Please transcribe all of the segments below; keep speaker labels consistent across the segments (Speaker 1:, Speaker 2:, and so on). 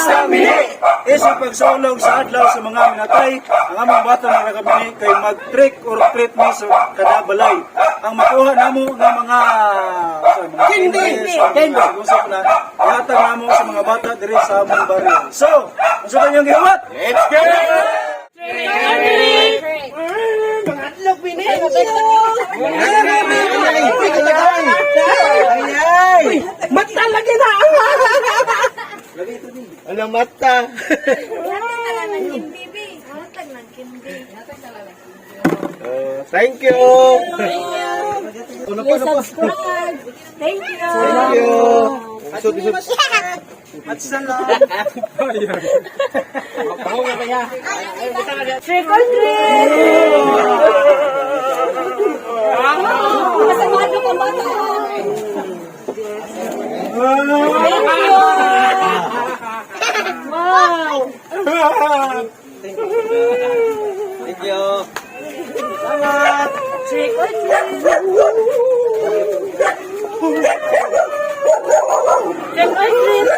Speaker 1: Isang mini! Isang pagsulong sa adlaw sa mga minatay, ang among bata nga nakamini kay mag-trick or treat me sa kada balay. Ang makuha namo nga mga
Speaker 2: Hindi.
Speaker 1: usap na ihatag namo sa mga bata diri sa among baryo. So, unsa ba yung gihuwat? Let's go!
Speaker 2: Pangatlog bini. Mata lagi na. Ano mata? Thank you.
Speaker 3: Subscribe. Thank you.
Speaker 2: Thank you.
Speaker 1: At salam.
Speaker 3: Trick or treat! Masama ka pa ba? Wow!
Speaker 1: Thank you.
Speaker 3: Trick or treat! Trick or treat!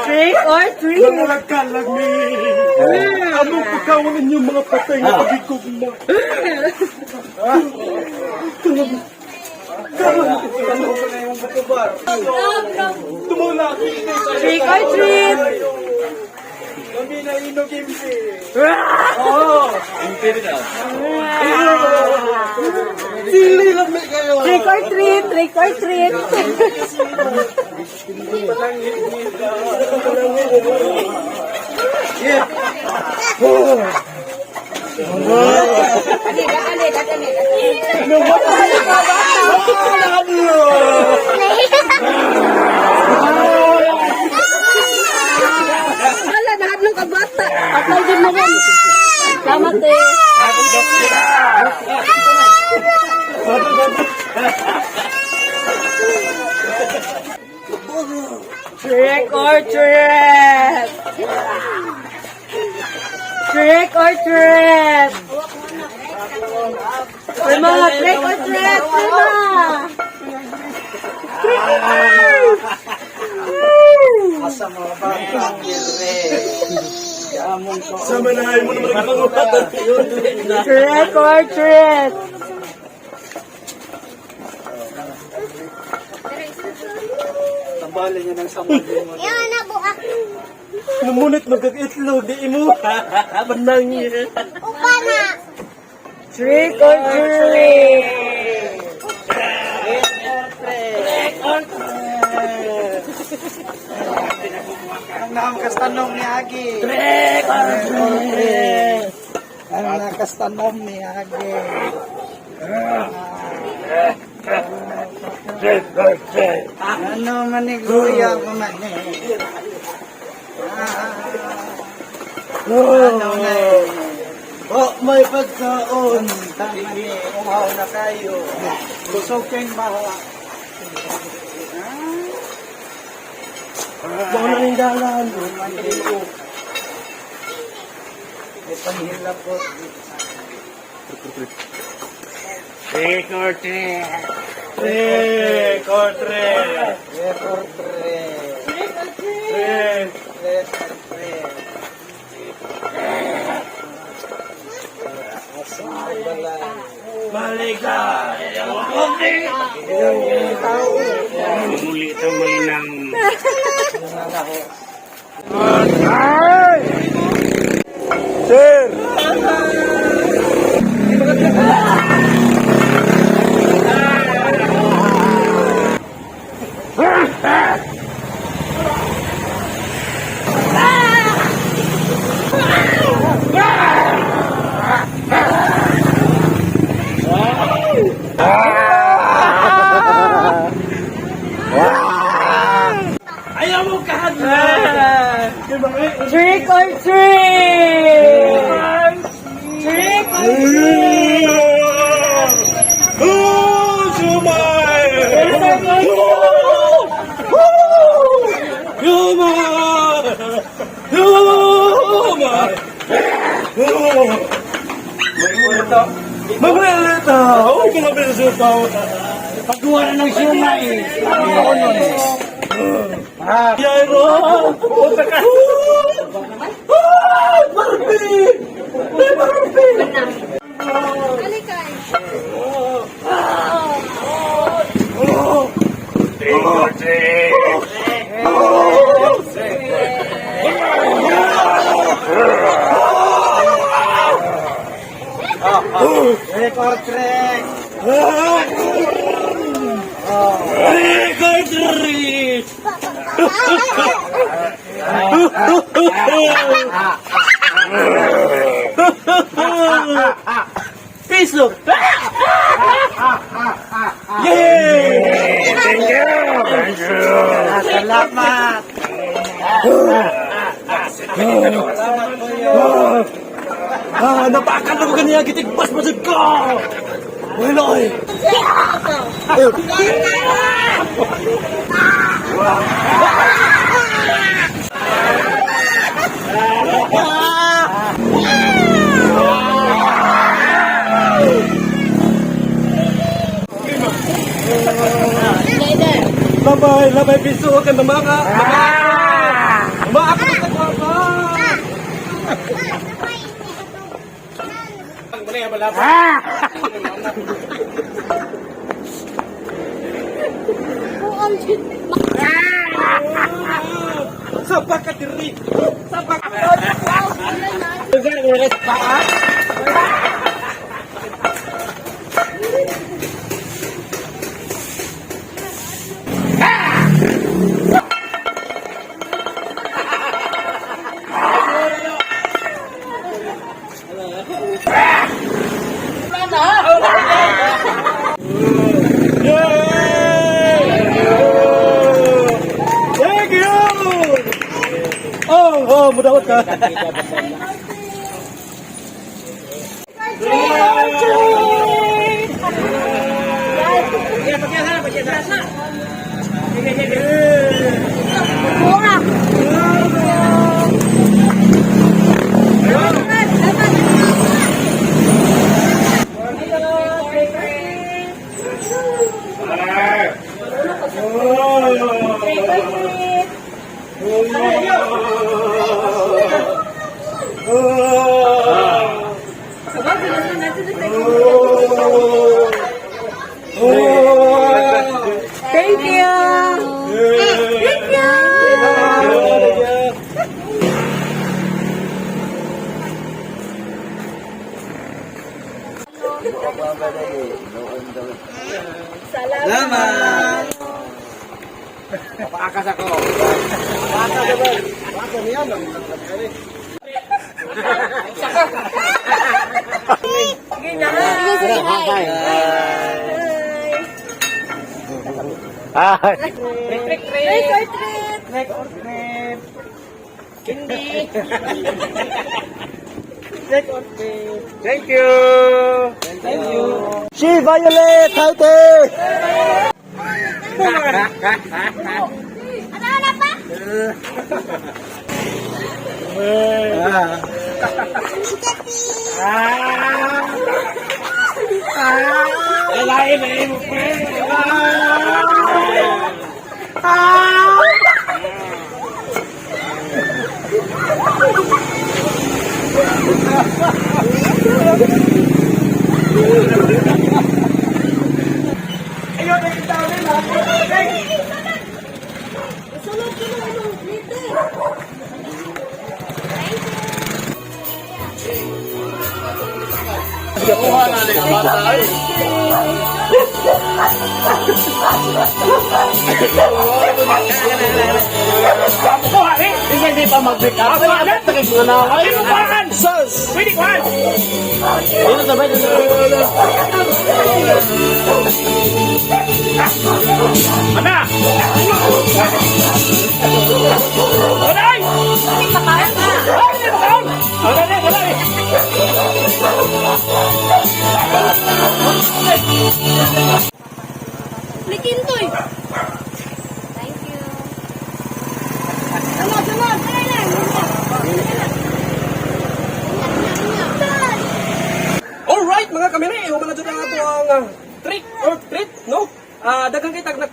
Speaker 3: Trick or treat!
Speaker 2: Nalagkalag ni. Among pagkawalan yung mga patay na pagigugma.
Speaker 3: Trick or treat!
Speaker 1: Kami na inogimsi.
Speaker 2: Sili lang may kayo.
Speaker 3: Trick or treat! Trick or treat! Wala, lahat ng kabata. Patay din mo yan. Salamat eh. Trick or treat! Trick or treat! May mga trick or treat!
Speaker 1: Asa mga bata.
Speaker 2: Sama na mo naman ang mga patay.
Speaker 3: Trick or treat!
Speaker 1: Tambalin niya ng samad mo.
Speaker 2: Namunit magkag-itlog. Di mo. Manang yun.
Speaker 3: Trick or treat!
Speaker 1: Ang nakakastanong ni Agi. Ang nakastanong ni Agi. Ano maniguya ko man eh. Ano na eh. Oh, may pagkaon. Tama ni, umaw na kayo. Busog kayong bawa.
Speaker 2: Baka na rin dalan.
Speaker 1: May panghilap po.
Speaker 2: Trick or treat. Trick or treat. Maligay. Muli itong malinang. Sir! Ayaw mo kahadlan!
Speaker 3: Trick or treat! Trick or treat!
Speaker 2: Sumay! Sumay! Maglilita! Huwag ka na pinasupaw!
Speaker 4: Paggawa na ng siya na eh.
Speaker 2: Yairo! Punta ka! Barbie! May Barbie!
Speaker 3: Alikay.
Speaker 4: Record track.
Speaker 2: Record trip! Piso! Yay! Thank you!
Speaker 4: Salamat.
Speaker 2: Napakan ako kaniya gitigpas mo ko! Waloy! Labay, piso ka na mga! Mga ka na ka! Sabak ka diri! Sabak ka! Thank you! Oh, mudawat ka.
Speaker 3: Thank you. Thank you.
Speaker 4: Salamat. Papaakas ako.
Speaker 3: Sige na. Sige, hi. Hi. Trick or treat.
Speaker 4: Trick or treat.
Speaker 3: Hindi.
Speaker 4: Trick or treat.
Speaker 2: Thank you!
Speaker 4: Thank you.
Speaker 2: She Violet! Haite!
Speaker 3: Ano pa? Sunod ka na ano, dito.
Speaker 4: Hindi pa mag-pick up. Agad nagigulaway.
Speaker 2: Ano ba yan? Sus! Pwede ko yan!
Speaker 4: Dito sabay dito.
Speaker 2: Ana! Walay!
Speaker 3: Makain ka.
Speaker 2: Ay, hindi mo kaon! Walay!
Speaker 3: Likintoy. Thank you. Sunod. Sunod.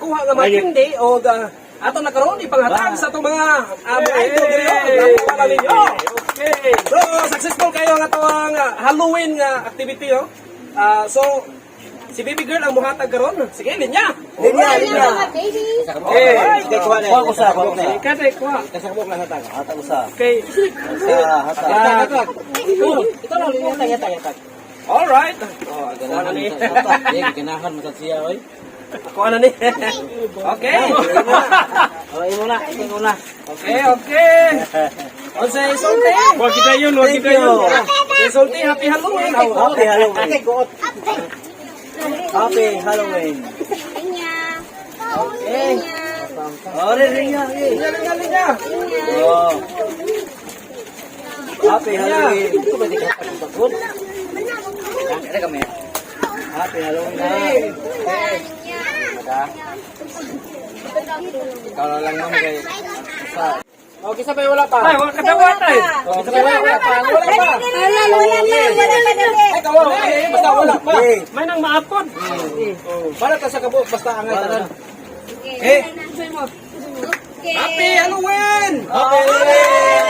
Speaker 2: nakuha nga matindi o ato nakaroon ipanghatag sa itong mga idol diri nakuha ninyo.
Speaker 4: Okay.
Speaker 2: So, successful kayo nga itong Halloween nga activity, oh. So, si baby girl ang muhatag karon. Sige, linya.
Speaker 3: Mga baby.
Speaker 2: Okay.
Speaker 4: Kuha ko sa. Kuha ko na.
Speaker 2: Kate, kuha.
Speaker 4: Kasabok lang hatag. Hatag usa.
Speaker 2: Okay.
Speaker 4: Hatag. Ito lang yatag.
Speaker 2: Alright.
Speaker 4: Oh, ganahan
Speaker 2: ni.
Speaker 4: mo sa. Ganahan mo sa siya oy.
Speaker 2: Kuha na ni. Okay.
Speaker 4: Okay muna.
Speaker 2: Okay. On sa sulti. Wag kita yun. Sa sulti, happy Halloween.
Speaker 4: Happy Halloween. Happy Halloween.
Speaker 3: Okay.
Speaker 4: Ore ringa.
Speaker 2: Linya.
Speaker 4: Oh. Happy Halloween. Ito ba di ka pagod? Ada kami. Happy Halloween. Kalau lang naman kay Okay, sabay wala pa.
Speaker 2: Ay, wala ka daw atay.
Speaker 4: Sabay wala pa. Wala pa.
Speaker 2: Ay, kawa. Basta wala pa.
Speaker 1: May nang maapod.
Speaker 2: Para ka sa kabo, basta angay tanan.
Speaker 3: Okay.
Speaker 2: Happy Halloween!
Speaker 4: Happy Halloween!